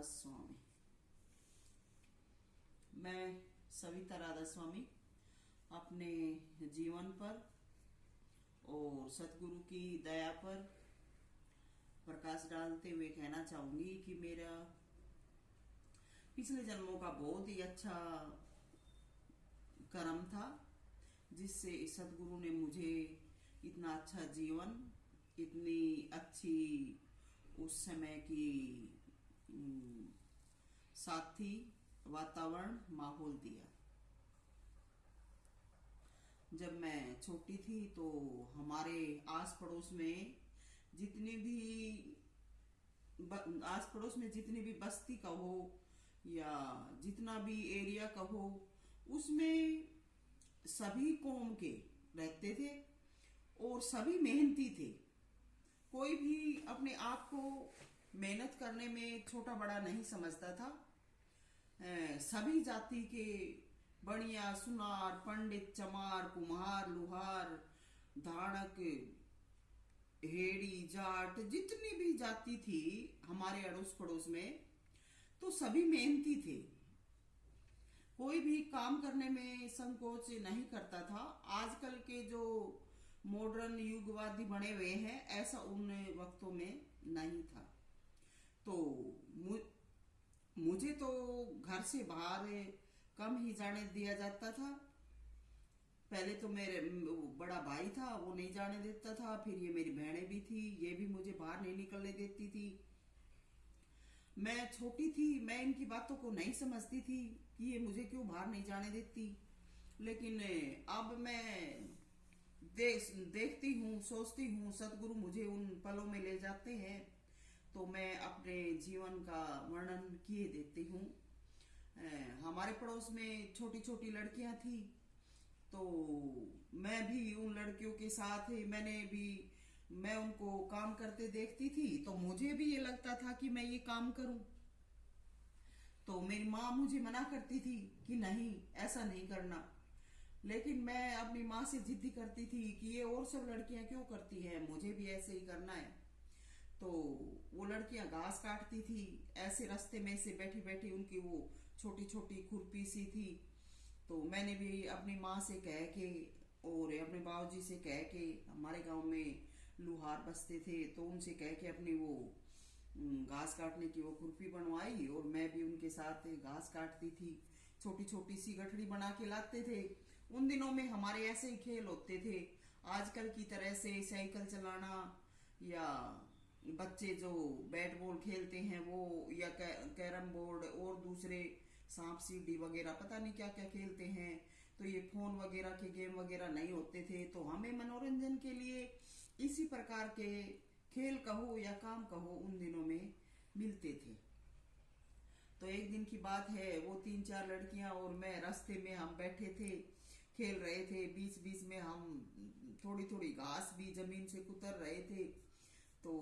स्वामी। मैं सविता राधा स्वामी अपने जीवन पर और सतगुरु की दया पर प्रकाश डालते हुए कहना चाहूंगी कि मेरा पिछले जन्मों का बहुत ही अच्छा कर्म था, जिससे सतगुरु ने मुझे इतना अच्छा जीवन, इतनी अच्छी उस समय की साथी, वातावरण, माहौल दिया। जब मैं छोटी थी तो हमारे आस पड़ोस में जितने भी बस्ती कहो या जितना भी एरिया कहो, उसमें सभी कौम के रहते थे और सभी मेहनती थे। कोई भी अपने आप को मेहनत करने में छोटा बड़ा नहीं समझता था। सभी जाति के बनिया, सुनार, पंडित, चमार, कुम्हार, लुहार, धाड़क, हेड़ी, जाट, जितनी भी जाति थी हमारे अड़ोस पड़ोस में, तो सभी मेहनती थे। कोई भी काम करने में संकोच नहीं करता था। आजकल के जो मॉडर्न युगवादी बने हुए हैं, ऐसा उन वक्तों में नहीं था। तो मुझे तो घर से बाहर कम ही जाने दिया जाता था। पहले तो मेरे बड़ा भाई था, वो नहीं जाने देता था। फिर ये मेरी बहनें भी थी, ये भी मुझे बाहर नहीं निकलने देती थी। मैं छोटी थी, मैं इनकी बातों को नहीं समझती थी कि ये मुझे क्यों बाहर नहीं जाने देती। लेकिन अब मैं देखती हूँ, सोचती हूँ, सतगुरु मुझे उन पलों में ले जाते हैं तो मैं अपने जीवन का वर्णन किए देती हूँ। हमारे पड़ोस में छोटी छोटी लड़कियां थी, तो मैं भी उन लड़कियों के साथ मैं उनको काम करते देखती थी, तो मुझे भी ये लगता था कि मैं ये काम करूं। तो मेरी माँ मुझे मना करती थी कि नहीं, ऐसा नहीं करना। लेकिन मैं अपनी माँ से जिद्दी करती थी कि ये और सब लड़कियां क्यों करती हैं, मुझे भी ऐसे ही करना है। तो वो लड़कियां घास काटती थी, ऐसे रास्ते में से बैठी बैठी, उनकी वो छोटी छोटी खुरपी सी थी। तो मैंने भी अपनी माँ से कह के और अपने बाबूजी से कह के, हमारे गांव में लुहार बसते थे, तो उनसे कह के अपनी वो घास काटने की वो खुरपी बनवाई और मैं भी उनके साथ घास काटती थी। छोटी छोटी सी गठड़ी बना के लाते थे। उन दिनों में हमारे ऐसे ही खेल होते थे। आजकल की तरह से साइकिल चलाना या बच्चे जो बैट बॉल खेलते हैं वो, या कैरम बोर्ड और दूसरे सांप सीढ़ी वगैरह पता नहीं क्या क्या खेलते हैं, तो ये फोन वगैरह के गेम वगैरह नहीं होते थे। तो हमें मनोरंजन के लिए इसी प्रकार के खेल कहो या काम कहो उन दिनों में मिलते थे। तो एक दिन की बात है, वो 3-4 लड़कियां और मैं रास्ते में हम बैठे थे, खेल रहे थे। बीच बीच में हम थोड़ी थोड़ी घास भी जमीन से कुतर रहे थे। तो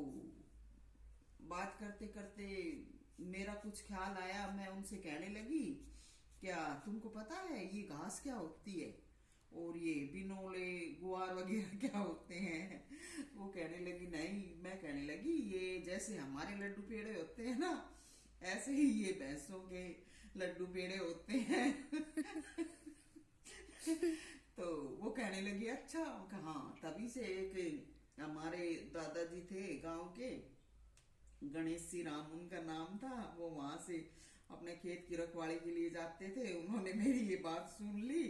बात करते करते मेरा कुछ ख्याल आया, मैं उनसे कहने लगी, क्या तुमको पता है ये घास क्या होती है और ये बिनोले, गुआर वगैरह क्या होते हैं? वो कहने लगी नहीं। मैं कहने लगी, ये जैसे हमारे लड्डू पेड़े होते हैं ना, ऐसे ही ये भैंसों के लड्डू पेड़े होते हैं। तो वो कहने लगी अच्छा। हाँ, तभी से एक हमारे दादाजी थे गांव के, गणेश सी राम उनका नाम था, वो वहां से अपने खेत की रखवाली के लिए जाते थे। उन्होंने मेरी ये बात सुन ली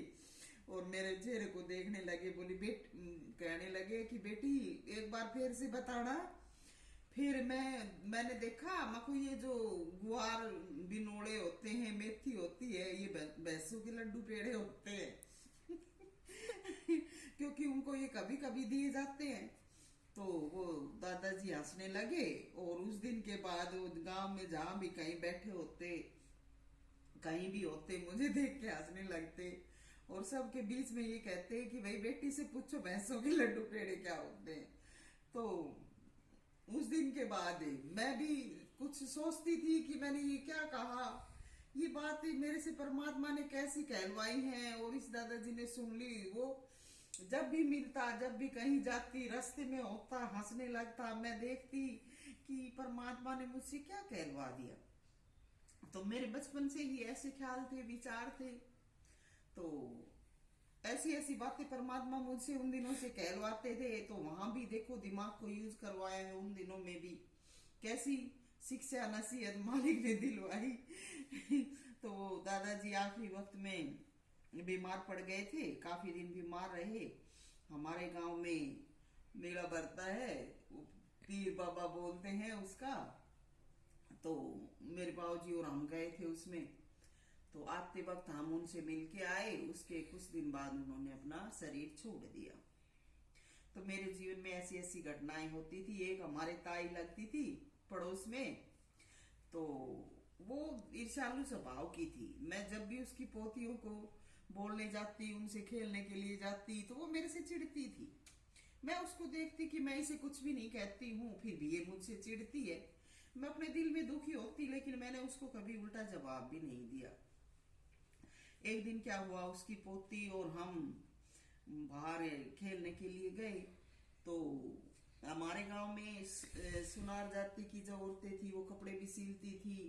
और मेरे चेहरे को देखने लगे, कहने लगे कि बेटी एक बार फिर से बताना। फिर मैंने देखा, मको ये जो गुआर, बिनोड़े होते हैं, मेथी होती है, ये भैंसों के लड्डू पेड़े होते हैं। क्योंकि उनको ये कभी कभी दिए जाते हैं। तो वो दादाजी हंसने लगे और उस दिन के बाद वो गांव में जहां भी कहीं बैठे होते, कहीं भी होते, मुझे देख के हंसने लगते और सबके बीच में ये कहते कि भाई बेटी से पूछो भैंसों के लड्डू पेड़े क्या होते हैं। तो उस दिन के बाद मैं भी कुछ सोचती थी कि मैंने ये क्या कहा, ये बात मेरे से परमात्मा ने कैसी कहलवाई है। और इस दादाजी ने सुन ली। वो जब भी मिलता, जब भी कहीं जाती, रास्ते में होता, हंसने लगता। मैं देखती कि परमात्मा ने मुझसे क्या कहलवा दिया। तो मेरे बचपन से ही ऐसे ख्याल थे, विचार थे। तो ऐसी ऐसी बातें परमात्मा मुझसे उन दिनों से कहलवाते थे। तो वहां भी देखो दिमाग को यूज करवाया है उन दिनों में भी, कैसी शिक्षा नसीहत मालिक ने दिलवाई। तो दादाजी आखिरी वक्त में बीमार पड़ गए थे, काफी दिन बीमार रहे। हमारे गांव में मेला भरता है, वो पीर बाबा बोलते हैं उसका। तो मेरे बाबूजी और हम गए थे उसमें। तो आते वक्त हम उनसे मिल के आए, उसके कुछ दिन बाद उन्होंने अपना शरीर छोड़ दिया। तो मेरे जीवन में ऐसी ऐसी घटनाएं होती थी। एक हमारे ताई लगती थी पड़ोस में, तो वो ईर्ष्यालु स्वभाव की थी। मैं जब भी उसकी पोतियों को बोलने जाती, उनसे खेलने के लिए जाती, तो वो मेरे से चिढ़ती थी। मैं उसको देखती कि मैं इसे कुछ भी नहीं कहती हूँ, फिर भी ये मुझसे चिढ़ती है। मैं अपने दिल में दुखी होती, लेकिन मैंने उसको कभी उल्टा जवाब भी नहीं दिया। एक दिन क्या हुआ, उसकी पोती और हम बाहर खेलने के लिए गए। तो हमारे गांव में सुनार जाति की जो औरतें थी वो कपड़े भी सिलती थी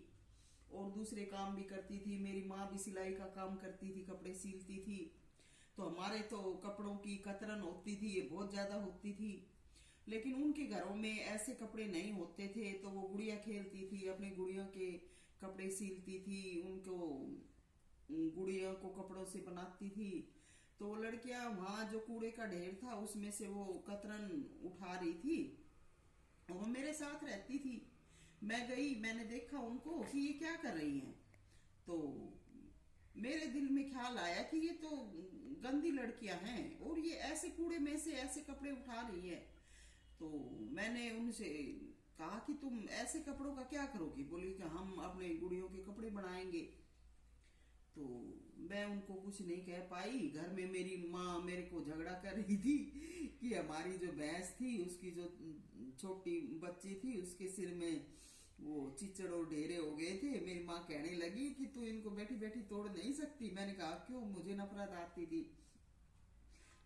और दूसरे काम भी करती थी। मेरी माँ भी सिलाई का काम करती थी, कपड़े सिलती थी। तो हमारे तो कपड़ों की कतरन होती थी, ये बहुत ज्यादा होती थी। लेकिन उनके घरों में ऐसे कपड़े नहीं होते थे। तो वो गुड़िया खेलती थी, अपने गुड़िया के कपड़े सिलती थी, उनको गुड़िया को कपड़ों से बनाती थी। तो वो लड़कियां वहां जो कूड़े का ढेर था उसमें से वो कतरन उठा रही थी, वो मेरे साथ रहती थी। मैं गई, मैंने देखा उनको कि ये क्या कर रही हैं। तो मेरे दिल में ख्याल आया कि ये तो गंदी लड़कियां हैं और ये ऐसे कूड़े में से ऐसे कपड़े उठा रही है। तो मैंने उनसे कहा कि तुम ऐसे कपड़ों का क्या करोगी। बोली कि हम अपने गुड़ियों के कपड़े बनाएंगे। तो मैं उनको कुछ नहीं कह पाई। घर में मेरी माँ मेरे को झगड़ा कर रही थी कि हमारी जो भैंस थी, उसकी जो छोटी बच्ची थी, उसके सिर में वो चिचड़ और ढेरे हो गए थे। मेरी माँ कहने लगी कि तू इनको बैठी बैठी तोड़ नहीं सकती। मैंने कहा क्यों, मुझे नफरत आती थी।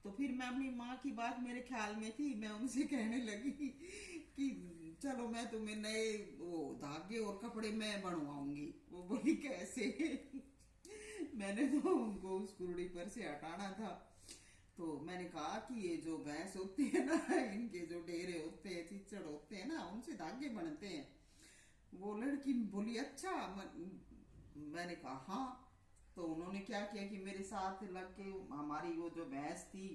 तो फिर मैं अपनी माँ की बात मेरे ख्याल में थी, मैं उनसे कहने लगी कि चलो मैं तुम्हें नए वो धागे और कपड़े मैं बनवाऊंगी। वो बोली कैसे। मैंने तो उनको उस कुर्ड़ी पर से हटाना था। तो मैंने कहा कि ये जो भैंस होती है ना, इनके जो डेरे होते हैं, चिचड़ होते हैं ना, उनसे धागे बनते हैं। वो लड़की बोली अच्छा। मैंने कहा हाँ। तो उन्होंने क्या किया कि मेरे साथ लग के हमारी वो जो भैंस थी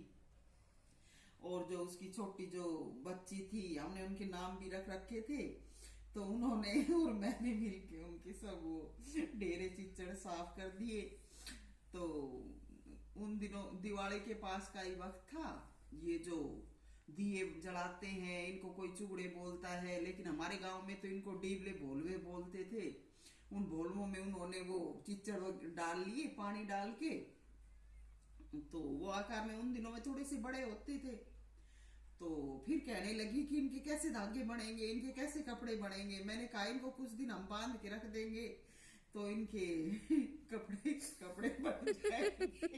और जो उसकी छोटी जो बच्ची थी, हमने उनके नाम भी रख रखे थे। तो उन्होंने और मैंने मिलके उनके सब वो डेरे चिचड़ साफ कर दिए। तो उन दिनों दिवाली के पास का ही वक्त था। ये जो दिए जलाते हैं, इनको कोई चुगड़े बोलता है, लेकिन हमारे गांव में तो इनको डीबले भोलवे बोलते थे। उन भोलवों में उन्होंने वो चिचड़ डाल लिए पानी डाल के। तो वो आकार में उन दिनों में थोड़े से बड़े होते थे। तो फिर कहने लगी कि इनके कैसे धागे बनेंगे, इनके कैसे कपड़े बनेंगे। मैंने कहा इनको कुछ दिन हम बांध के रख देंगे तो इनके कपड़े कपड़े बन जाएंगे।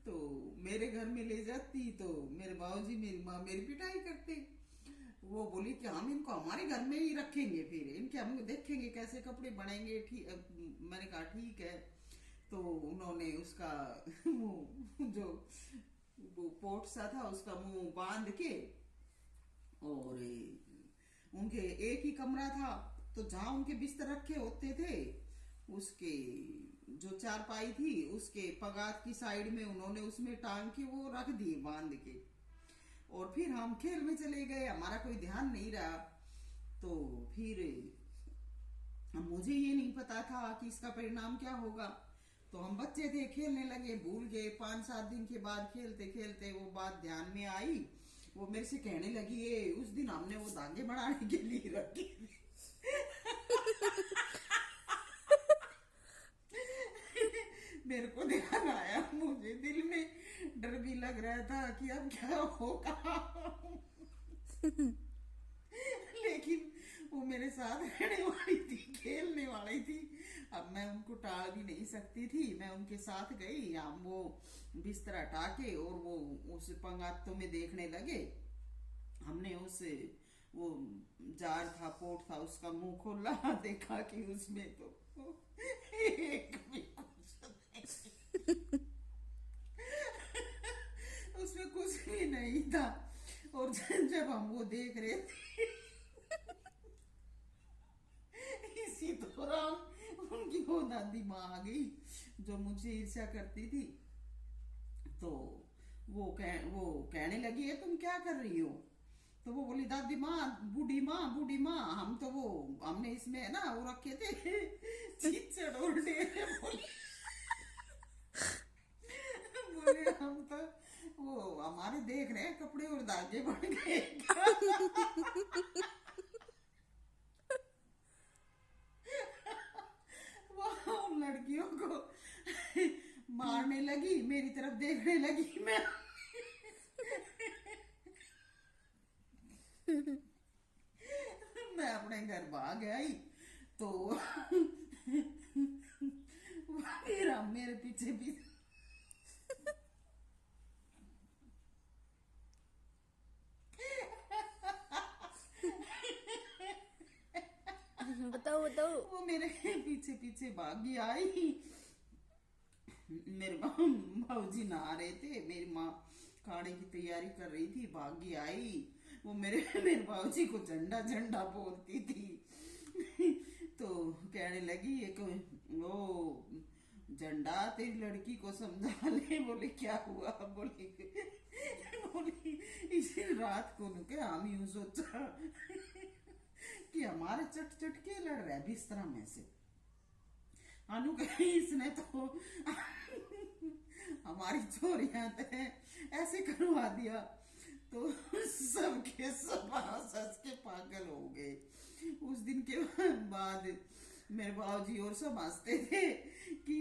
तो मेरे घर में ले जाती तो मेरे बाबूजी मेरी माँ मेरी पिटाई करते। वो बोली कि हम इनको हमारे घर में ही रखेंगे, फिर इनके हम देखेंगे कैसे कपड़े बनेंगे। ठीक, मैंने कहा ठीक है। तो उन्होंने उसका मुंह जो वो पोट सा था उसका मुंह बांध के, और उनके एक ही कमरा था तो जहां उनके बिस्तर रखे होते थे उसके जो चारपाई थी उसके पगात की साइड में उन्होंने उसमें टांग के वो रख दिए बांध के। और फिर हम खेल में चले गए, हमारा कोई ध्यान नहीं रहा। तो फिर मुझे ये नहीं पता था कि इसका परिणाम क्या होगा। तो हम बच्चे थे, खेलने लगे, भूल गए। 5-7 दिन के बाद खेलते खेलते वो बात ध्यान में आई। वो मेरे से कहने लगी ये उस दिन हमने वो धागे बढ़ाने के लिए रखे। मेरे को ध्यान आया, मुझे दिल में डर भी लग रहा था कि अब क्या होगा। लेकिन वो मेरे साथ रहने वाली थी, खेलने वाली थी। अब मैं उनको टाल भी नहीं सकती थी। मैं उनके साथ गई, हम वो बिस्तर हटा के और वो उस पंगातों में देखने लगे। हमने वो जार था, पोट था, उसका मुंह खोला, देखा कि उसमें तो एक भी कुछ नहीं, उसमें कुछ भी नहीं था। और जब हम वो देख रहे थे, इसी दौरान उनकी वो दादी माँ आ गई जो मुझे ईर्ष्या करती थी। तो वो कहने लगी है तुम क्या कर रही हो? तो वो बोली दादी माँ, बूढ़ी माँ, हम तो वो हमने इसमें है ना वो रखे थे चिचड़ और डेरे, बोले हम तो वो हमारे देख रहे हैं कपड़े और धागे बन गए। वो उन लड़कियों को मारने लगी, मेरी तरफ देखने लगी। मैं अपने घर भाग आई तो मेरा मेरे पीछे पीछे बताओ बताओ। वो मेरे पीछे पीछे भागी आई। मेरे भाऊजी नहा रहे थे, मेरी माँ खाने की तैयारी कर रही थी, भागी आई। वो मेरे भाऊजी को झंडा झंडा बोलती थी। तो कहने लगी एक वो झंडा तेरी लड़की को समझा ले। बोले क्या हुआ? बोली इस रात को नुके हम यूं सोचा कि हमारे चट चट के लड़ रहे बिस्तरा में से। अनु कहीं इसने तो हमारी चोरियां ऐसे करवा दिया। तो सबके सब हंस के पागल हो गए। उस दिन के बाद मेरे बाबूजी और सब हंसते थे कि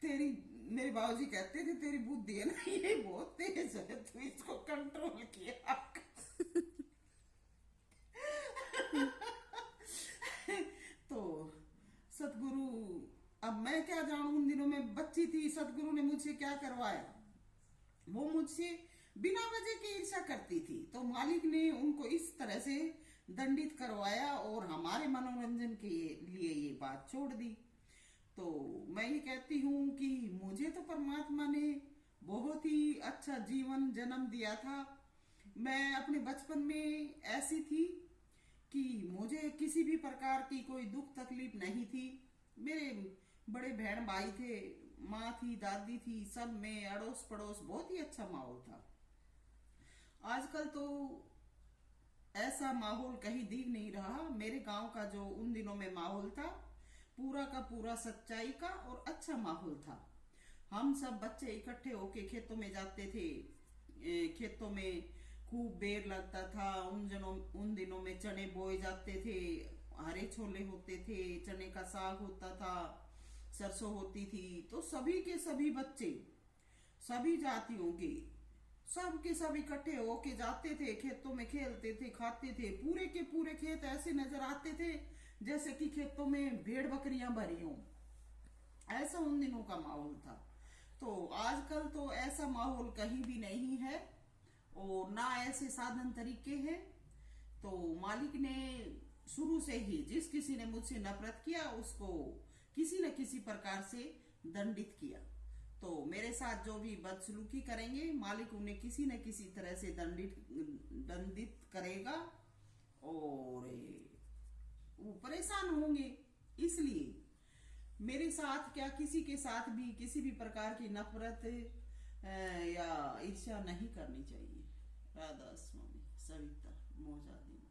तेरी, मेरे बाबूजी कहते थे तेरी बुद्धि है ना ये बहुत तेज है, तू इसको कंट्रोल किया। तो सतगुरु, अब मैं क्या जानूं, उन दिनों में बच्ची थी, सतगुरु ने मुझसे क्या करवाया। वो मुझसे बिना वजह के ईर्ष्या करती थी, तो मालिक ने उनको इस तरह से दंडित करवाया और हमारे मनोरंजन के लिए ये बात छोड़ दी। तो मैं ये कहती हूँ कि मुझे तो परमात्मा ने बहुत ही अच्छा जीवन जन्म दिया था। मैं अपने बचपन में ऐसी थी कि मुझे किसी भी प्रकार की कोई दुख तकलीफ नहीं थी। मेरे बड़े बहन भाई थे, माँ थी, दादी थी, सब में अड़ोस पड़ोस बहुत ही अच्छा माहौल था। आजकल तो ऐसा माहौल कहीं दिख नहीं रहा। मेरे गांव का जो उन दिनों में माहौल था, पूरा का पूरा सच्चाई का और अच्छा माहौल था। हम सब बच्चे इकट्ठे होके खेतों में जाते थे। खेतों में खूब बेर लगता था। उन दिनों में चने बोए जाते थे, हरे छोले होते थे, चने का साग होता था, सरसों होती थी। तो सभी के सभी बच्चे, सभी जातियों के सब इकट्ठे होके जाते थे, खेतों में खेलते थे, खाते थे। पूरे के पूरे खेत ऐसे नजर आते थे जैसे कि खेतों में भेड़ बकरियां भरी हों। ऐसा उन दिनों का माहौल था। तो आजकल तो ऐसा माहौल कहीं भी नहीं है और ना ऐसे साधन तरीके हैं। तो मालिक ने शुरू से ही जिस किसी ने मुझसे नफरत किया उसको किसी न किसी प्रकार से दंडित किया। तो मेरे साथ जो भी बदसलूकी करेंगे, मालिक उन्हें किसी न किसी तरह से दंडित करेगा और वो परेशान होंगे। इसलिए मेरे साथ क्या किसी के साथ भी किसी भी प्रकार की नफरत या ईर्ष्या नहीं करनी चाहिए। राधा स्वामी, सविता मोजादी।